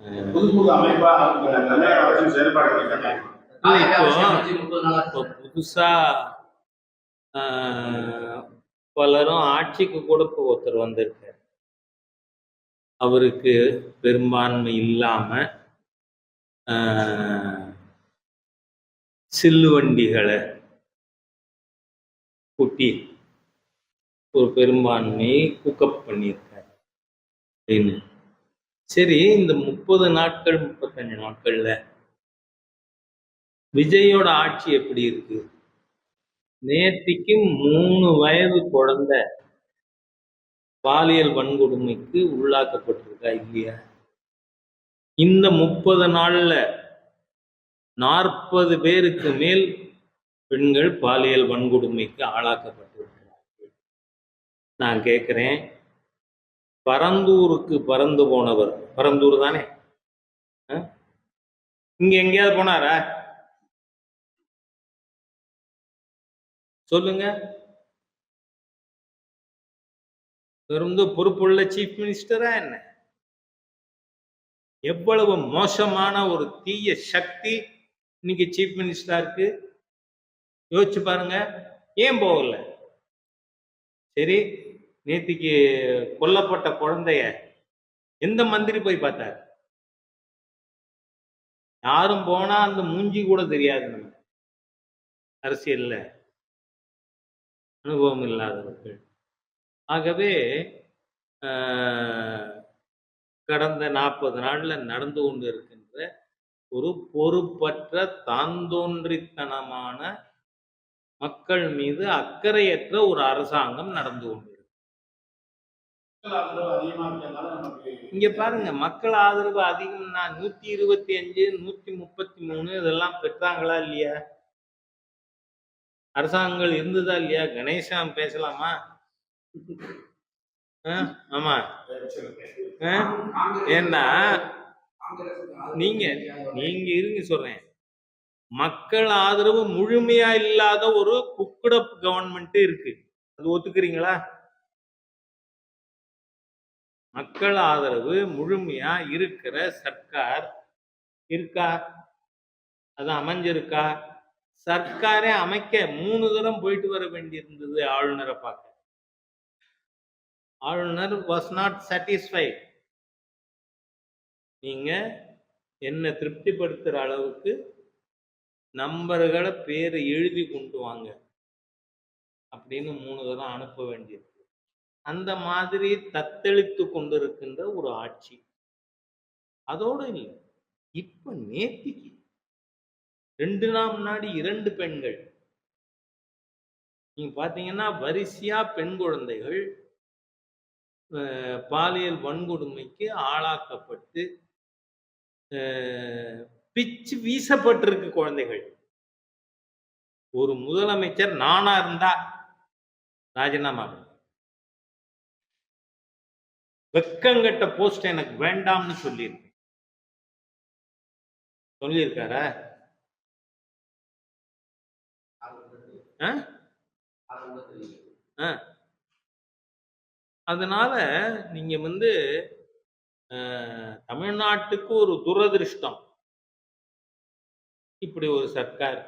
புது புது அமைப்பா இப்போ புதுசா பலரும் ஆட்சிக்கு கூட இப்போ ஒருத்தர் வந்திருக்கார். அவருக்கு பெரும்பான்மை இல்லாம சில்லு வண்டிகளை கூட்டி ஒரு பெரும்பான்மையை குக்கப் பண்ணியிருக்கார் அப்படின்னு. சரி, இந்த 30 நாட்கள் 35 நாட்கள்ல விஜயோட ஆட்சி எப்படி இருக்கு? நேத்திக்கு 3 வயது குழந்தை பாலியல் வன்கொடுமைக்கு உள்ளாக்கப்பட்டிருக்கா இல்லையா? இந்த 30 நாள்ல 40 பேருக்கு மேல் பெண்கள் பாலியல் வன்கொடுமைக்கு ஆளாக்கப்பட்டிருக்கிறார்கள். நான் கேட்கிறேன், பரந்தூருக்கு பறந்து போனவர், பரந்தூர் தானே, இங்க எங்கேயாவது போனாரா? சொல்லுங்க. இருந்து பொறுப்புள்ள சீஃப் மினிஸ்டரா என்ன? எவ்வளவு மோசமான ஒரு தீய சக்தி இன்னைக்கு சீஃப் மினிஸ்டரா இருக்கு யோசிச்சு பாருங்க. ஏன் போகல? சரி, நேத்திக்கு கொல்லப்பட்ட குழந்தைய எந்த மந்திரி போய் பார்த்தார்? யாரும் போனா அந்த மூஞ்சி கூட தெரியாது. நம்ம அரசியல்ல அனுபவம் இல்லாதவர்கள். ஆகவே கடந்த 40 நாள்ல நடந்து கொண்டு இருக்கின்ற ஒரு பொறுப்பற்ற தாந்தோன்றித்தனமான மக்கள் மீது அக்கறையற்ற ஒரு அரசாங்கம் நடந்து கொண்டிருக்கு. இங்க பாருங்க, மக்கள் ஆதரவு அதிகம்னா 125 133 இதெல்லாம் பெற்றாங்களா இல்லையா? அரசாங்கங்கள் இருந்ததா இல்லையா? கணேசன் பேசலாமா? ஆமா. ஏன்னா நீங்க இருங்க சொல்றேன், மக்கள் ஆதரவு முழுமையா இல்லாத ஒரு குக்குடப் கவர்மெண்ட் இருக்கு. அது ஒத்துக்கிறீங்களா? மக்கள் ஆதரவு முழுமையா இருக்கிற சர்க்கார் இருக்கா? அது அமைஞ்சிருக்கா? சர்க்காரே அமைக்க 3 தரம் போயிட்டு வர வேண்டியிருந்தது ஆளுநரை பார்க்க. ஆளுநர் வாஸ் நாட் சாட்டிஸ்ஃபைட். நீங்க என்ன திருப்திப்படுத்துற அளவுக்கு நம்பர்களை பேரை எழுதி கொண்டு வாங்க அப்படின்னு 3 தரம் அனுப்ப வேண்டியது. அந்த மாதிரி தத்தளித்து கொண்டிருக்கின்ற ஒரு ஆட்சி. அதோடு இல்லை, இப்ப நேத்திக்கு 2 நாள் முன்னாடி 2 பெண்கள், நீங்க பாத்தீங்கன்னா வரிசையா பெண் குழந்தைகள் பாலியல் வன்கொடுமைக்கு ஆளாக்கப்பட்டு பிச்சு வீசப்பட்டிருக்கு குழந்தைகள். ஒரு முதலமைச்சர் நானா இருந்தா ராஜினாமா, வெக்கங்கட்ட போஸ்ட் எனக்கு வேண்டாம்னு சொல்லியிருக்காரா? அதனால நீங்க தமிழ்நாட்டுக்கு ஒரு துரதிருஷ்டம், இப்படி ஒரு சர்க்கார்